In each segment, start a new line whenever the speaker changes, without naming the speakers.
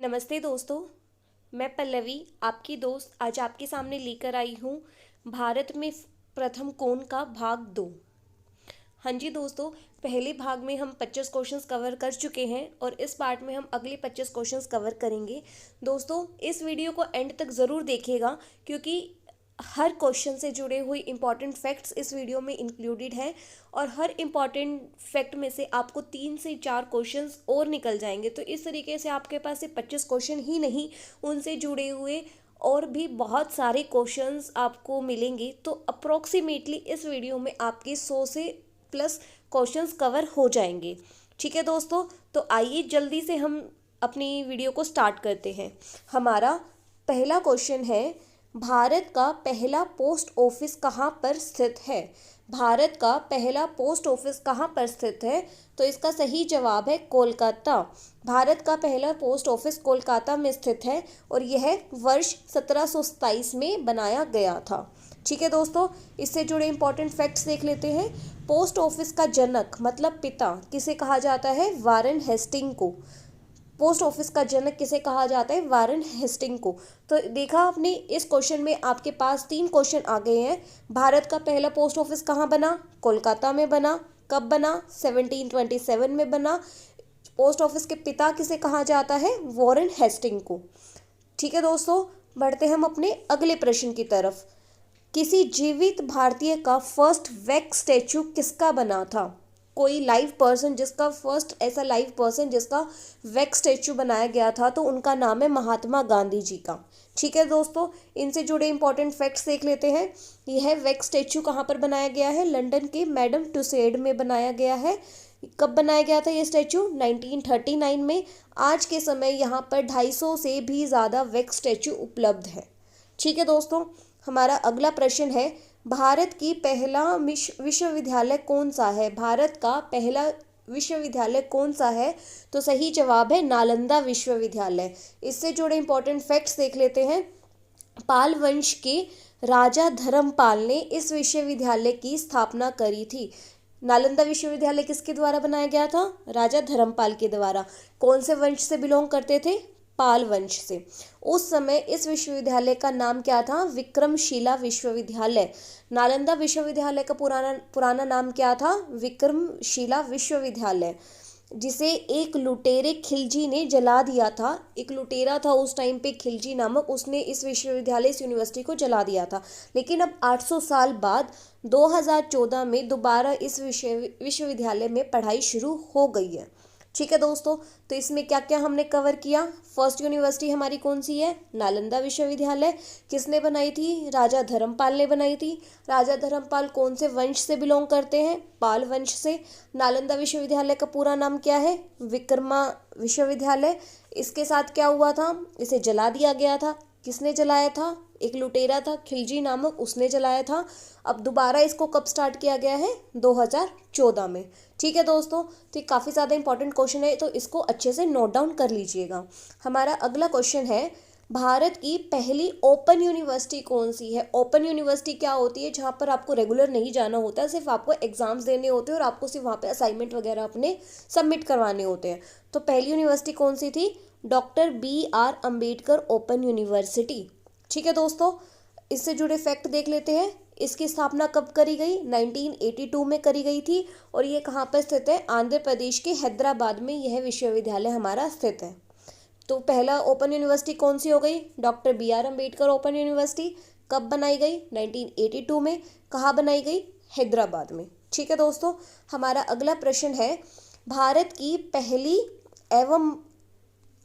नमस्ते दोस्तों। मैं पल्लवी आपकी दोस्त आज आपके सामने लेकर आई हूँ भारत में प्रथम कौन का भाग 2। हाँ जी दोस्तों, पहले भाग में हम 25 क्वेश्चंस कवर कर चुके हैं और इस पार्ट में हम अगले 25 क्वेश्चंस कवर करेंगे। दोस्तों इस वीडियो को एंड तक ज़रूर देखिएगा क्योंकि हर क्वेश्चन से जुड़े हुए इंपॉर्टेंट फैक्ट्स इस वीडियो में इंक्लूडेड हैं और हर इंपॉर्टेंट फैक्ट में से आपको 3 से 4 क्वेश्चंस और निकल जाएंगे। तो इस तरीके से आपके पास सिर्फ 25 क्वेश्चन ही नहीं, उनसे जुड़े हुए और भी बहुत सारे क्वेश्चंस आपको मिलेंगे। तो अप्रोक्सीमेटली इस वीडियो में आपके 100 से प्लस क्वेश्चंस कवर हो जाएंगे। ठीक है दोस्तों, तो आइए जल्दी से हम अपनी वीडियो को स्टार्ट करते हैं। हमारा पहला क्वेश्चन है, भारत का पहला पोस्ट ऑफिस कहाँ पर स्थित है। भारत का पहला पोस्ट ऑफिस कहाँ पर स्थित है? तो इसका सही जवाब है कोलकाता। भारत का पहला पोस्ट ऑफिस कोलकाता में स्थित है और यह वर्ष 1727 में बनाया गया था। ठीक है दोस्तों, इससे जुड़े इंपॉर्टेंट फैक्ट्स देख लेते हैं। पोस्ट ऑफिस का जनक मतलब पिता किसे कहा जाता है? वारेन हेस्टिंग को। पोस्ट ऑफिस का जनक किसे कहा जाता है? वारेन हेस्टिंग को। तो देखा आपने, इस क्वेश्चन में आपके पास 3 क्वेश्चन आ गए हैं। भारत का पहला पोस्ट ऑफिस कहाँ बना? कोलकाता में बना। कब बना? 1727 में बना। पोस्ट ऑफिस के पिता किसे कहा जाता है? वारेन हेस्टिंग को। ठीक है दोस्तों, बढ़ते हम अपने अगले प्रश्न की तरफ। किसी जीवित भारतीय का फर्स्ट वैक्स स्टैचू किसका बना था? कोई लाइव पर्सन जिसका फर्स्ट ऐसा लाइव पर्सन जिसका वैक्स स्टैचू बनाया गया था, तो उनका नाम है महात्मा गांधी जी का। ठीक है दोस्तों, इनसे जुड़े इंपॉर्टेंट फैक्ट्स देख लेते हैं। यह वैक्स स्टैचू कहाँ पर बनाया गया है? लंदन के मैडम टुसेड में बनाया गया है। कब बनाया गया था ये स्टैचू? 1939 में। आज के समय यहाँ पर 250 से भी ज़्यादा वैक्स स्टैचू उपलब्ध है। ठीक है दोस्तों, हमारा अगला प्रश्न है, भारत की पहला विश्वविद्यालय कौन सा है? भारत का पहला विश्वविद्यालय कौन सा है? तो सही जवाब है नालंदा विश्वविद्यालय। इससे जुड़े इंपॉर्टेंट फैक्ट्स देख लेते हैं। पाल वंश के राजा धर्मपाल ने इस विश्वविद्यालय की स्थापना करी थी। नालंदा विश्वविद्यालय किसके द्वारा बनाया गया था? राजा धर्मपाल के द्वारा। कौन से वंश से बिलोंग करते थे? पाल वंश से। उस समय इस विश्वविद्यालय का नाम क्या था? विक्रमशिला विश्वविद्यालय। नालंदा विश्वविद्यालय का पुराना नाम क्या था? विक्रमशिला विश्वविद्यालय, जिसे एक लुटेरे खिलजी ने जला दिया था। एक लुटेरा था उस टाइम पे, खिलजी नामक, उसने इस विश्वविद्यालय, इस यूनिवर्सिटी को जला दिया था। लेकिन अब 800 साल बाद 2014 में दोबारा इस विश्वविद्यालय में पढ़ाई शुरू हो गई है। ठीक है दोस्तों, तो इसमें क्या क्या हमने कवर किया। फर्स्ट यूनिवर्सिटी हमारी कौन सी है? नालंदा विश्वविद्यालय। किसने बनाई थी? राजा धर्मपाल ने बनाई थी। राजा धर्मपाल कौन से वंश से बिलोंग करते हैं? पाल वंश से। नालंदा विश्वविद्यालय का पूरा नाम क्या है? विक्रमा विश्वविद्यालय। इसके साथ क्या हुआ था? इसे जला दिया गया था। किसने जलाया था? एक लुटेरा था, खिलजी नामक, उसने जलाया था। अब दोबारा इसको कब स्टार्ट किया गया है? 2014 में। ठीक है दोस्तों, तो काफ़ी ज़्यादा इंपॉर्टेंट क्वेश्चन है, तो इसको अच्छे से नोट डाउन कर लीजिएगा। हमारा अगला क्वेश्चन है, भारत की पहली ओपन यूनिवर्सिटी कौन सी है? ओपन यूनिवर्सिटी क्या होती है? जहाँ पर आपको रेगुलर नहीं जाना होता है, सिर्फ आपको एग्जाम्स देने होते हैं और आपको सिर्फ वहाँ पे असाइनमेंट वगैरह अपने सबमिट करवाने होते हैं। तो पहली यूनिवर्सिटी कौन सी थी? Doctor BR Ambedkar open university. ठीक है दोस्तों, इससे जुड़े फैक्ट देख लेते हैं। इसकी स्थापना कब करी गई? 1982 में करी गई थी और ये कहाँ पर स्थित है? आंध्र प्रदेश के हैदराबाद में यह विश्वविद्यालय हमारा स्थित है। तो पहला ओपन यूनिवर्सिटी कौन सी हो गई? Doctor BR Ambedkar open university. कब बनाई गई? 1982 में। कहाँ बनाई गई? हैदराबाद में। ठीक है दोस्तों, हमारा अगला प्रश्न है, भारत की पहली एवं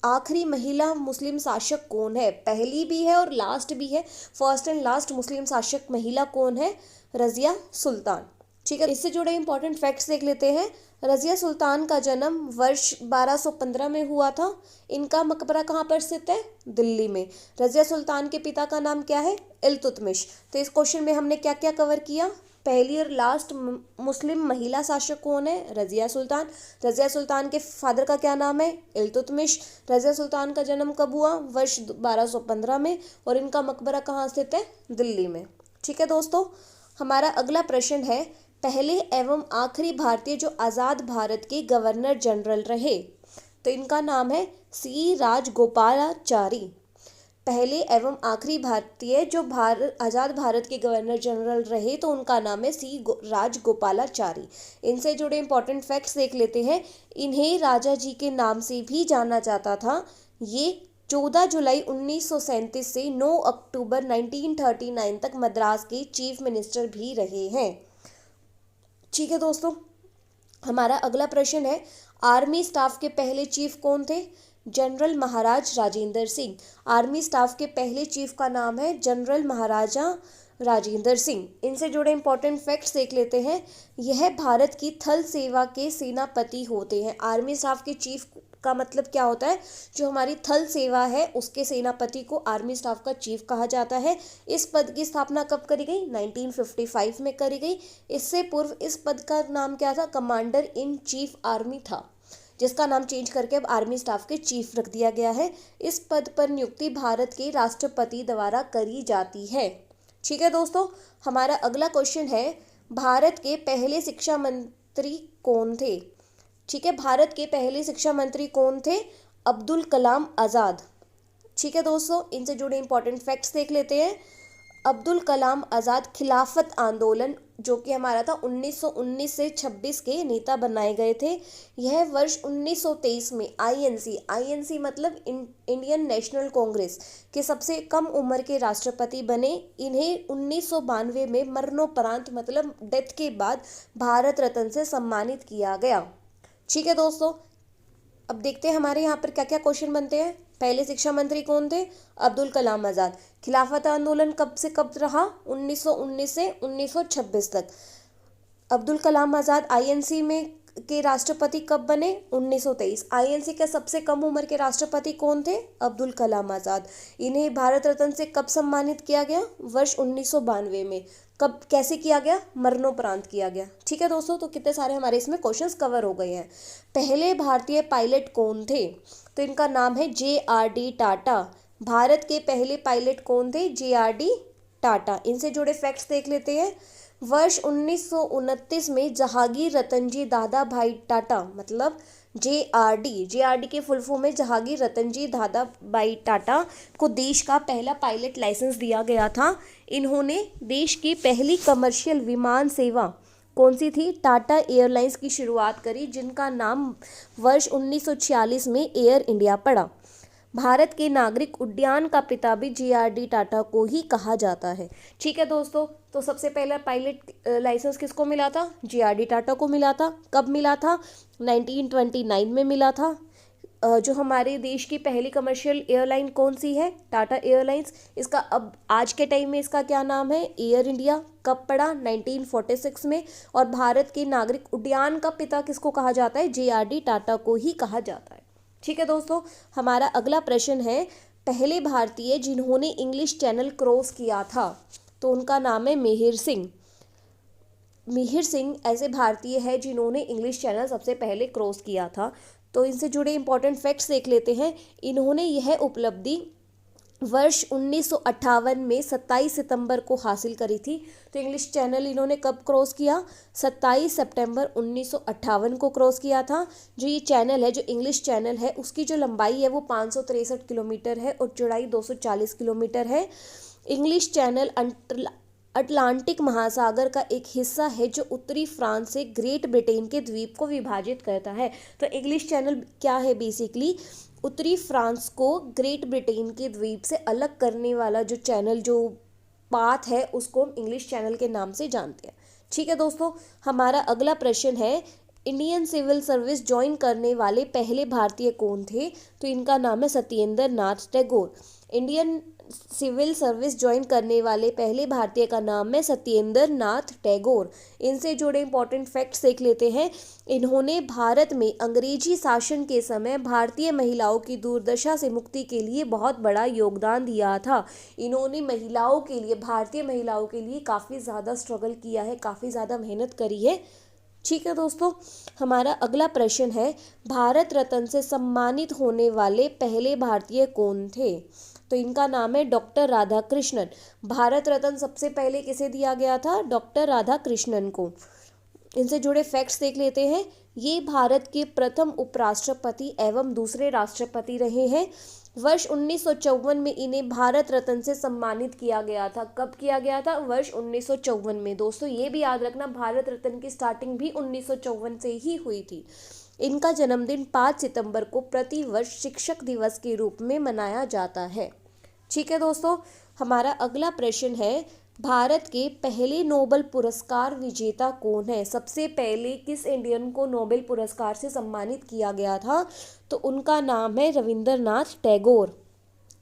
आखिरी महिला मुस्लिम शासक कौन है? पहली भी है और लास्ट भी है। फर्स्ट एंड लास्ट मुस्लिम शासक महिला कौन है? रजिया सुल्तान। ठीक है, इससे जुड़े इंपॉर्टेंट फैक्ट्स देख लेते हैं। रजिया सुल्तान का जन्म वर्ष 1215 में हुआ था। इनका मकबरा कहाँ पर स्थित है? दिल्ली में। रजिया सुल्तान के पिता का नाम क्या है? इल्तुतमिश। तो इस क्वेश्चन में हमने क्या क्या कवर किया? पहली और लास्ट मुस्लिम महिला शासक कौन है? रजिया सुल्तान। रजिया सुल्तान के फादर का क्या नाम है? इल्तुतमिश। रजिया सुल्तान का जन्म कब हुआ? वर्ष 1215 में और इनका मकबरा कहाँ स्थित है? दिल्ली में। ठीक है दोस्तों, हमारा अगला प्रश्न है, पहले एवं आखिरी भारतीय जो आज़ाद भारत के गवर्नर जनरल रहे। तो इनका नाम है सी राजगोपालाचारी। पहले एवं आखिरी भारतीय जो आज़ाद भारत के गवर्नर जनरल रहे, तो उनका नाम है राजगोपालाचारी। इनसे जुड़े इंपॉर्टेंट फैक्ट्स देख लेते हैं। इन्हें राजा जी के नाम से भी जाना जाता था। ये 14 जुलाई 1937 से 9 अक्टूबर 1939 तक मद्रास के चीफ मिनिस्टर भी रहे हैं। ठीक है दोस्तों, हमारा अगला प्रश्न है, आर्मी स्टाफ के पहले चीफ कौन थे? जनरल महाराज राजेंद्र सिंह। आर्मी स्टाफ के पहले चीफ का नाम है जनरल महाराजा राजेंद्र सिंह। इनसे जुड़े इंपॉर्टेंट फैक्ट्स देख लेते हैं। यह भारत की थल सेवा के सेनापति होते हैं। आर्मी स्टाफ के चीफ का मतलब क्या होता है? जो हमारी थल सेवा है उसके सेनापति को आर्मी स्टाफ का चीफ कहा जाता है। इस पद की स्थापना कब करी गई? 1955 में करी गई। इससे पूर्व इस पद का नाम क्या था? कमांडर इन चीफ आर्मी था, जिसका नाम चेंज करके अब आर्मी स्टाफ के चीफ रख दिया गया है। इस पद पर नियुक्ति भारत के राष्ट्रपति द्वारा करी जाती है। ठीक है दोस्तों, हमारा अगला क्वेश्चन है, भारत के पहले शिक्षा मंत्री कौन थे? ठीक है, भारत के पहले शिक्षा मंत्री कौन थे? अब्दुल कलाम आज़ाद। ठीक है दोस्तों, इनसे जुड़े इंपॉर्टेंट फैक्ट्स देख लेते हैं। अब्दुल कलाम आज़ाद खिलाफत आंदोलन जो कि हमारा था 1919 से 26 के नेता बनाए गए थे। यह वर्ष 1923 में आईएनसी मतलब इंडियन नेशनल कांग्रेस के सबसे कम उम्र के राष्ट्रपति बने। इन्हें 1992 में मरणोपरांत मतलब डेथ के बाद भारत रत्न से सम्मानित किया गया। ठीक है दोस्तों, अब देखते हैं हमारे यहाँ पर क्या क्या क्वेश्चन बनते हैं। पहले शिक्षा मंत्री कौन थे? अब्दुल कलाम आज़ाद। खिलाफत आंदोलन कब से कब रहा? 1919 से 1926 तक। अब्दुल कलाम आज़ाद आईएनसी में के राष्ट्रपति कब बने? 1923। आईएनसी के सबसे कम उम्र के राष्ट्रपति कौन थे? अब्दुल कलाम आज़ाद। इन्हें भारत रत्न से कब सम्मानित किया गया? वर्ष 1992 में। कब कैसे किया गया? मरणोपरांत किया गया। ठीक है दोस्तों, तो कितने सारे हमारे इसमें क्वेश्चंस कवर हो गए हैं। पहले भारतीय पायलट कौन थे? तो इनका नाम है JRD टाटा। भारत के पहले पायलट कौन थे? JRD टाटा। इनसे जुड़े फैक्ट्स देख लेते हैं। वर्ष 1929 में जहांगीर रतनजी दादा भाई टाटा मतलब JRD के फुल फॉर्म में जहांगीर रतनजी दादा भाई टाटा को देश का पहला पायलट लाइसेंस दिया गया था। इन्होंने देश की पहली कमर्शियल विमान सेवा कौन सी थी? टाटा एयरलाइंस की शुरुआत करी, जिनका नाम वर्ष 1946 में एयर इंडिया पड़ा। भारत के नागरिक उड्डयन का पिता भी JRD टाटा को ही कहा जाता है। ठीक है दोस्तों, तो सबसे पहला पायलट लाइसेंस किसको मिला था? JRD टाटा को मिला था। कब मिला था? 1929 में मिला था। जो हमारे देश की पहली कमर्शियल एयरलाइन कौन सी है? टाटा एयरलाइंस। इसका अब आज के टाइम में इसका क्या नाम है? Air India. कब पड़ा? 1946 में। और भारत के नागरिक उड्डयन का पिता किसको कहा जाता है? JRD टाटा को ही कहा जाता है। ठीक है दोस्तों, हमारा अगला प्रश्न है, पहले भारतीय जिन्होंने इंग्लिश चैनल क्रॉस किया था, तो उनका नाम है मिहिर सिंह। मिहिर सिंह ऐसे भारतीय है जिन्होंने इंग्लिश चैनल सबसे पहले क्रॉस किया था। तो इनसे जुड़े इंपॉर्टेंट फैक्ट्स देख लेते हैं। इन्होंने यह उपलब्धि वर्ष 1958 में 27 सितंबर को हासिल करी थी। तो इंग्लिश चैनल इन्होंने कब क्रॉस किया? 27 सितंबर 1958 को क्रॉस किया था। जो ये चैनल है, जो इंग्लिश चैनल है, उसकी जो लंबाई है वो 563 किलोमीटर है और चौड़ाई 240 किलोमीटर है। इंग्लिश चैनल अटलांटिक महासागर का एक हिस्सा है जो उत्तरी फ्रांस से ग्रेट ब्रिटेन के द्वीप को विभाजित करता है। तो इंग्लिश चैनल क्या है? बेसिकली उत्तरी फ्रांस को ग्रेट ब्रिटेन के द्वीप से अलग करने वाला जो चैनल, जो पाथ है, उसको हम इंग्लिश चैनल के नाम से जानते हैं। ठीक है दोस्तों, हमारा अगला प्रश्न है, इंडियन सिविल सर्विस ज्वाइन करने वाले पहले भारतीय कौन थे? तो इनका नाम है Satyendra Nath Tagore. Indian civil service join करने वाले पहले भारतीय का नाम है सत्येंद्र नाथ टैगोर। इनसे जुड़े इंपॉर्टेंट फैक्ट्स देख लेते हैं। इन्होंने भारत में अंग्रेजी शासन के समय भारतीय महिलाओं की दुर्दशा से मुक्ति के लिए बहुत बड़ा योगदान दिया था। इन्होंने महिलाओं के लिए, भारतीय महिलाओं के लिए काफ़ी ज़्यादा स्ट्रगल किया है, काफ़ी ज़्यादा मेहनत करी है। ठीक है दोस्तों, हमारा अगला प्रश्न है, भारत रत्न से सम्मानित होने वाले पहले भारतीय कौन थे? तो इनका नाम है डॉक्टर राधाकृष्णन। भारत रत्न सबसे पहले किसे दिया गया था? डॉक्टर राधाकृष्णन को। इनसे जुड़े फैक्ट्स देख लेते हैं। ये भारत के प्रथम उपराष्ट्रपति एवं दूसरे राष्ट्रपति रहे हैं। वर्ष 1954 में इन्हें भारत रत्न से सम्मानित किया गया था। कब किया गया था? वर्ष 1954 में। दोस्तों ये भी याद रखना, भारत रत्न की स्टार्टिंग भी 1954 से ही हुई थी। इनका जन्मदिन 5 सितंबर को प्रतिवर्ष शिक्षक दिवस के रूप में मनाया जाता है। ठीक है दोस्तों, हमारा अगला प्रश्न है, भारत के पहले नोबेल पुरस्कार विजेता कौन है? सबसे पहले किस इंडियन को नोबेल पुरस्कार से सम्मानित किया गया था? तो उनका नाम है रविंद्रनाथ टैगोर।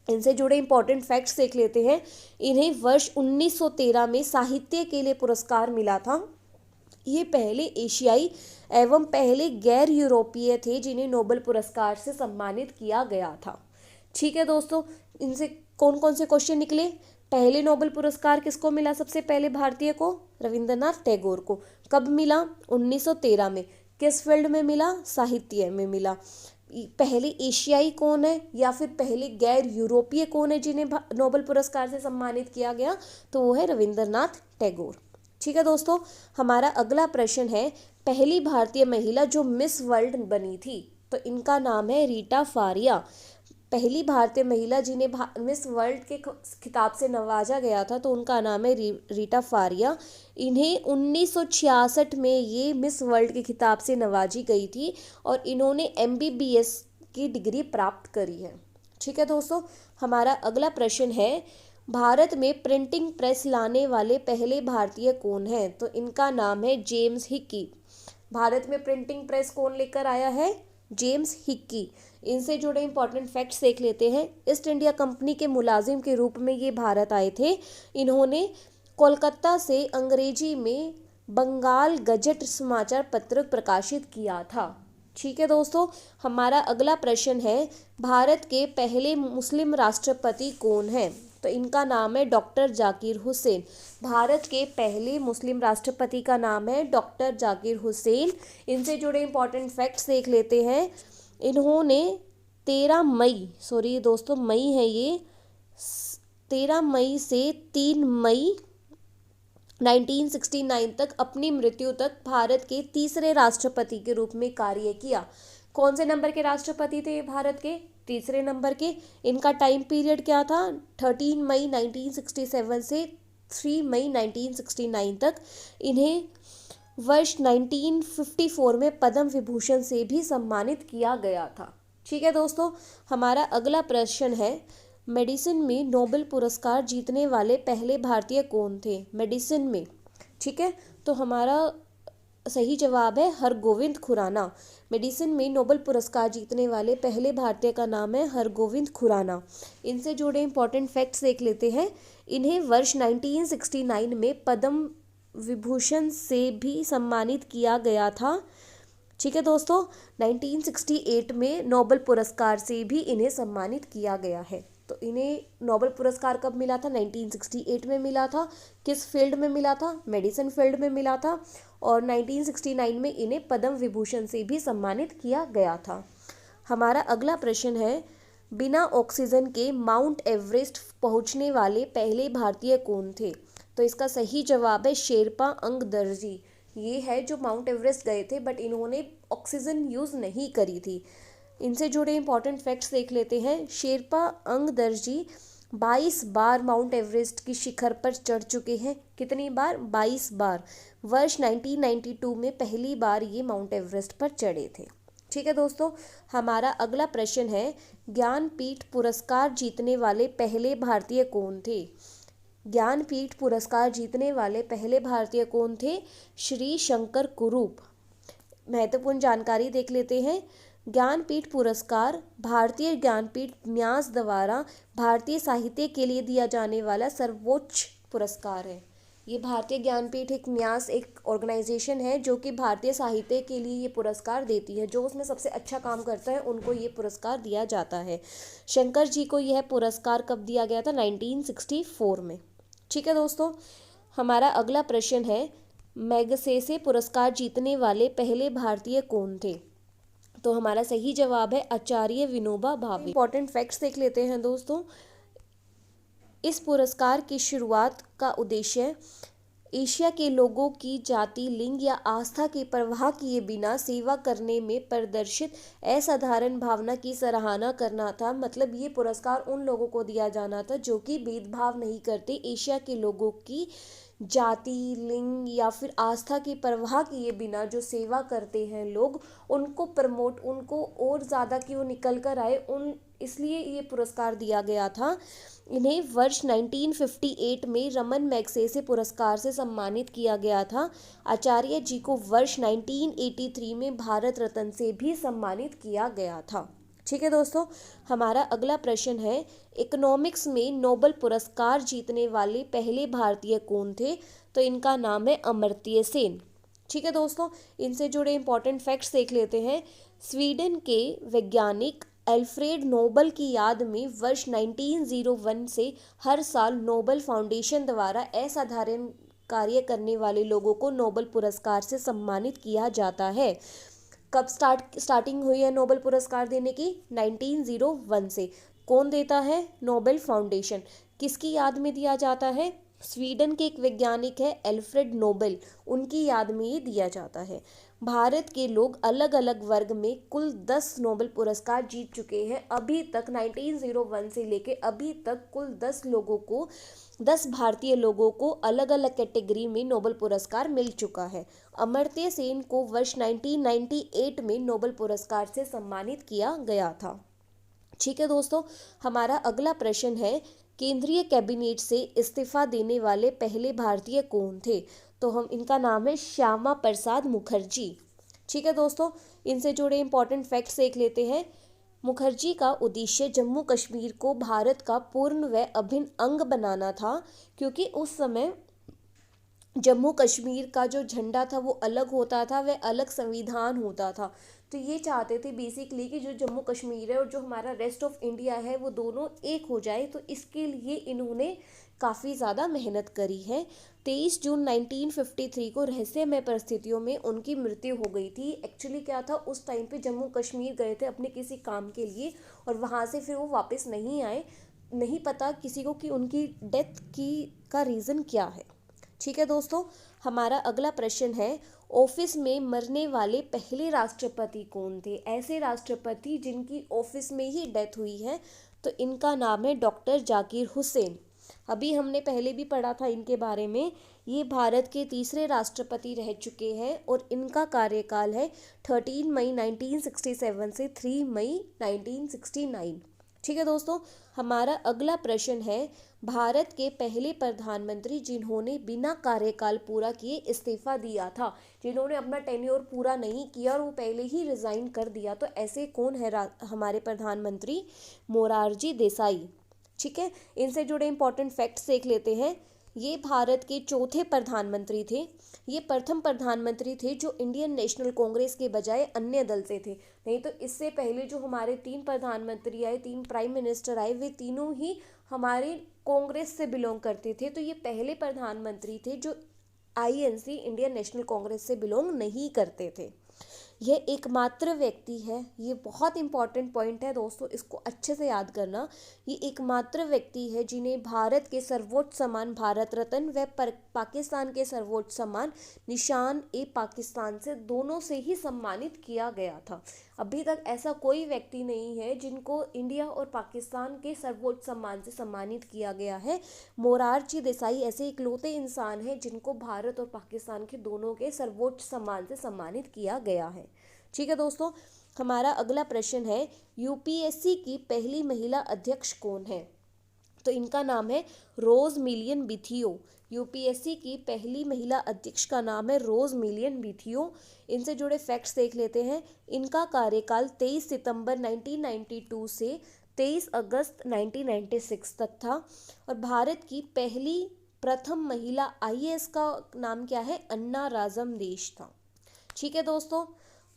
इनसे जुड़े इंपॉर्टेंट फैक्ट्स देख लेते हैं। इन्हें वर्ष 1913 में साहित्य के लिए पुरस्कार मिला था। ये पहले एशियाई एवं पहले गैर यूरोपीय थे जिन्हें नोबेल पुरस्कार से सम्मानित किया गया था। ठीक है दोस्तों, इनसे कौन कौन से क्वेश्चन निकले? पहले नोबेल पुरस्कार किसको मिला? सबसे पहले भारतीय को रविंद्रनाथ टैगोर को। कब मिला? 1913 में। किस फील्ड में मिला? साहित्य में मिला। पहले एशियाई कौन है या फिर पहले गैर यूरोपीय कौन है जिन्हें नोबेल पुरस्कार से सम्मानित किया गया? तो वो है रविंद्रनाथ टैगोर। ठीक है दोस्तों, हमारा अगला प्रश्न है, पहली भारतीय महिला जो मिस वर्ल्ड बनी थी, तो इनका नाम है रीटा फारिया। पहली भारतीय महिला जिन्हें मिस वर्ल्ड के खिताब से नवाजा गया था, तो उनका नाम है रीटा फारिया। इन्हें 1966 में ये मिस वर्ल्ड के खिताब से नवाजी गई थी और इन्होंने MBBS की डिग्री प्राप्त करी है। ठीक है दोस्तों, हमारा अगला प्रश्न है, भारत में प्रिंटिंग प्रेस लाने वाले पहले भारतीय कौन हैं? तो इनका नाम है जेम्स हिक्की। भारत में प्रिंटिंग प्रेस कौन लेकर आया है? James Hickey. इनसे जुड़े इंपॉर्टेंट फैक्ट्स देख लेते हैं। ईस्ट इंडिया कंपनी के मुलाजिम के रूप में ये भारत आए थे। इन्होंने कोलकाता से अंग्रेजी में बंगाल गजट समाचार पत्र प्रकाशित किया था। ठीक है दोस्तों, हमारा अगला प्रश्न है, भारत के पहले मुस्लिम राष्ट्रपति कौन हैं? तो इनका नाम है डॉक्टर जाकिर हुसैन। भारत के पहले मुस्लिम राष्ट्रपति का नाम है डॉक्टर जाकिर हुसैन। इनसे जुड़े इंपॉर्टेंट फैक्ट्स देख लेते हैं। इन्होंने 13 मई से 3 मई 1969 तक अपनी मृत्यु तक भारत के तीसरे राष्ट्रपति के रूप में कार्य किया। कौन से नंबर के राष्ट्रपति थे भारत के? तीसरे नंबर के। इनका टाइम पीरियड क्या था? 13 मई 1967 से 3 मई 1969 तक। इन्हें वर्ष 1954 में पद्म विभूषण से भी सम्मानित किया गया था। ठीक है दोस्तों, हमारा अगला प्रश्न है, मेडिसिन में नोबेल पुरस्कार जीतने वाले पहले भारतीय कौन थे? मेडिसिन में। ठीक है, तो हमारा सही जवाब है हरगोविंद खुराना। मेडिसिन में नोबेल पुरस्कार जीतने वाले पहले भारतीय का नाम है हरगोविंद खुराना। इनसे जुड़े इंपॉर्टेंट फैक्ट्स देख लेते हैं। इन्हें वर्ष 1969 में पद्म विभूषण से भी सम्मानित किया गया था। ठीक है दोस्तों, 1968 में नोबेल पुरस्कार से भी इन्हें सम्मानित किया गया है। तो इन्हें नोबेल पुरस्कार कब मिला था? 1968 में मिला था। किस फील्ड में मिला था? मेडिसिन फील्ड में मिला था। और 1969 में इन्हें पद्म विभूषण से भी सम्मानित किया गया था। हमारा अगला प्रश्न है, बिना ऑक्सीजन के माउंट एवरेस्ट पहुंचने वाले पहले भारतीय कौन थे? तो इसका सही जवाब है शेरपा अंगदर्जी। ये है जो माउंट एवरेस्ट गए थे, बट इन्होंने ऑक्सीजन यूज़ नहीं करी थी। इनसे जुड़े इंपॉर्टेंट फैक्ट्स देख लेते हैं। शेरपा अंगदर्जी 22 बार माउंट एवरेस्ट की शिखर पर चढ़ चुके हैं। कितनी बार? 22 बार। वर्ष 1992 में पहली बार ये माउंट एवरेस्ट पर चढ़े थे। ठीक है दोस्तों, हमारा अगला प्रश्न है, ज्ञानपीठ पुरस्कार जीतने वाले पहले भारतीय कौन थे? ज्ञानपीठ पुरस्कार जीतने वाले पहले भारतीय कौन थे? श्री शंकर कुरूप। महत्वपूर्ण जानकारी देख लेते हैं। ज्ञानपीठ पुरस्कार भारतीय ज्ञानपीठ न्यास द्वारा भारतीय साहित्य के लिए दिया जाने वाला सर्वोच्च पुरस्कार है। ये भारतीय ज्ञानपीठ एक न्यास एक ऑर्गेनाइजेशन है जो कि भारतीय साहित्य के लिए ये पुरस्कार देती है। जो उसमें सबसे अच्छा काम करता है उनको ये पुरस्कार दिया जाता है। शंकर जी को यह पुरस्कार कब दिया गया था? 1964 में। ठीक है दोस्तों, हमारा अगला प्रश्न है, मैगसेसे पुरस्कार जीतने वाले पहले भारतीय कौन थे? तो हमारा सही जवाब है आचार्य विनोबा भावे। इंपॉर्टेंट फैक्ट्स देख लेते हैं दोस्तों। इस पुरस्कार की शुरुआत का उद्देश्य एशिया के लोगों की जाति, लिंग या आस्था की परवाह किए बिना सेवा करने में प्रदर्शित असाधारण भावना की सराहना करना था। मतलब ये पुरस्कार उन लोगों को दिया जाना था जो कि भेदभाव नहीं करते, एशिया के लोगों की जाति, लिंग या फिर आस्था की परवाह किए बिना जो सेवा करते हैं लोग, उनको प्रमोट, उनको और ज़्यादा कि वो निकल कर आए, उन इसलिए ये पुरस्कार दिया गया था। इन्हें वर्ष 1958 में रमन मैग्सेसे पुरस्कार से सम्मानित किया गया था। आचार्य जी को वर्ष 1983 में भारत रत्न से भी सम्मानित किया गया था। ठीक है दोस्तों, हमारा अगला प्रश्न है, इकोनॉमिक्स में नोबेल पुरस्कार जीतने वाले पहले भारतीय कौन थे? तो इनका नाम है अमर्त्य सेन। ठीक है दोस्तों, इनसे जुड़े इंपॉर्टेंट फैक्ट्स देख लेते हैं। स्वीडन के वैज्ञानिक अल्फ्रेड नोबेल की याद में वर्ष 1901 से हर साल नोबेल फाउंडेशन द्वारा असाधारण कार्य करने वाले लोगों को नोबेल पुरस्कार से सम्मानित किया जाता है। कब स्टार्टिंग हुई है नोबेल पुरस्कार देने की? 1901 से। कौन देता है? Nobel foundation. किसकी याद में दिया जाता है? स्वीडन के एक वैज्ञानिक है अल्फ्रेड नोबेल, उनकी याद में ये दिया जाता है। भारत के लोग अलग अलग वर्ग में कुल 10 नोबेल पुरस्कार जीत चुके हैं अभी तक। 1901 से लेके अभी तक कुल 10 भारतीय लोगों को अलग अलग कैटेगरी में नोबेल पुरस्कार मिल चुका है। अमर्त्य सेन को वर्ष 1998 में नोबेल पुरस्कार से सम्मानित किया गया था। ठीक है दोस्तों, हमारा अगला प्रश्न है, केंद्रीय कैबिनेट से इस्तीफा देने वाले पहले भारतीय कौन थे? तो हम इनका नाम है श्यामा प्रसाद मुखर्जी। ठीक है दोस्तों, इनसे जुड़े इंपॉर्टेंट फैक्ट्स देख लेते हैं। मुखर्जी का उद्देश्य जम्मू कश्मीर को भारत का पूर्ण व अभिन्न अंग बनाना था, क्योंकि उस समय जम्मू कश्मीर का जो झंडा था वो अलग होता था, वह अलग संविधान होता था। तो ये चाहते थे बेसिकली कि जो जम्मू कश्मीर है और जो हमारा रेस्ट ऑफ इंडिया है वो दोनों एक हो जाए। तो इसके लिए इन्होंने काफ़ी ज़्यादा मेहनत करी है। 23 जून 1953 को रहस्यमय परिस्थितियों में उनकी मृत्यु हो गई थी। एक्चुअली क्या था, उस टाइम पे जम्मू कश्मीर गए थे अपने किसी काम के लिए और वहाँ से फिर वो वापस नहीं आए। नहीं पता किसी को कि उनकी डेथ की का रीज़न क्या है। ठीक है दोस्तों, हमारा अगला प्रश्न है, ऑफिस में मरने वाले पहले राष्ट्रपति कौन थे? ऐसे राष्ट्रपति जिनकी ऑफिस में ही डेथ हुई है, तो इनका नाम है डॉक्टर जाकिर हुसैन। अभी हमने पहले भी पढ़ा था इनके बारे में। ये भारत के तीसरे राष्ट्रपति रह चुके हैं और इनका कार्यकाल है 13 मई 1967 से 3 मई 1969। ठीक है दोस्तों, हमारा अगला प्रश्न है, भारत के पहले प्रधानमंत्री जिन्होंने बिना कार्यकाल पूरा किए इस्तीफा दिया था, जिन्होंने अपना टेन्योर पूरा नहीं किया और वो पहले ही रिजाइन कर दिया, तो ऐसे कौन है हमारे प्रधानमंत्री? मोरारजी देसाई। ठीक है, इनसे जुड़े इंपॉर्टेंट फैक्ट्स देख लेते हैं। ये भारत के चौथे प्रधानमंत्री थे। ये प्रथम प्रधानमंत्री थे जो इंडियन नेशनल कांग्रेस के बजाय अन्य दल से थे। नहीं तो इससे पहले जो हमारे 3 प्रधानमंत्री आए, 3 प्राइम मिनिस्टर आए, वे तीनों ही हमारे कांग्रेस से बिलोंग करते थे। तो ये पहले प्रधानमंत्री थे जो आईएनसी, इंडियन नेशनल कांग्रेस से बिलोंग नहीं करते थे। यह एकमात्र व्यक्ति है, ये बहुत इंपॉर्टेंट पॉइंट है दोस्तों, इसको अच्छे से याद करना। ये एकमात्र व्यक्ति है जिन्हें भारत के सर्वोच्च सम्मान भारत रत्न व पाकिस्तान के सर्वोच्च सम्मान निशान ए पाकिस्तान से दोनों से ही सम्मानित किया गया था। अभी तक ऐसा कोई व्यक्ति नहीं है जिनको इंडिया और पाकिस्तान के सर्वोच्च सम्मान से सम्मानित किया गया है। मोरारजी देसाई ऐसे इकलौते इंसान हैं जिनको भारत और पाकिस्तान के दोनों के सर्वोच्च सम्मान से सम्मानित किया गया है। ठीक है दोस्तों, हमारा अगला प्रश्न है, यूपीएससी की पहली महिला अध्यक्ष कौन है? तो इनका नाम है रोज मिलियन बिथियो। यूपीएससी की पहली महिला अध्यक्ष का नाम है रोज मिलियन बिथियो। इनसे जुड़े फैक्ट्स देख लेते हैं। इनका कार्यकाल 23 सितंबर 1992 से 23 अगस्त 1996 तक था और भारत की प्रथम महिला आईएएस का नाम क्या है? अन्ना राजम देश था। ठीक है दोस्तों,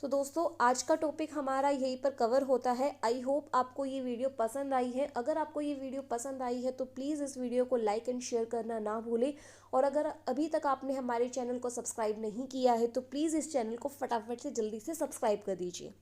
तो दोस्तों आज का टॉपिक हमारा यहीं पर कवर होता है। आई होप आपको ये वीडियो पसंद आई है। अगर आपको ये वीडियो पसंद आई है तो प्लीज़ इस वीडियो को लाइक एंड शेयर करना ना भूलें और अगर अभी तक आपने हमारे चैनल को सब्सक्राइब नहीं किया है तो प्लीज़ इस चैनल को फटाफट से जल्दी से सब्सक्राइब कर दीजिए।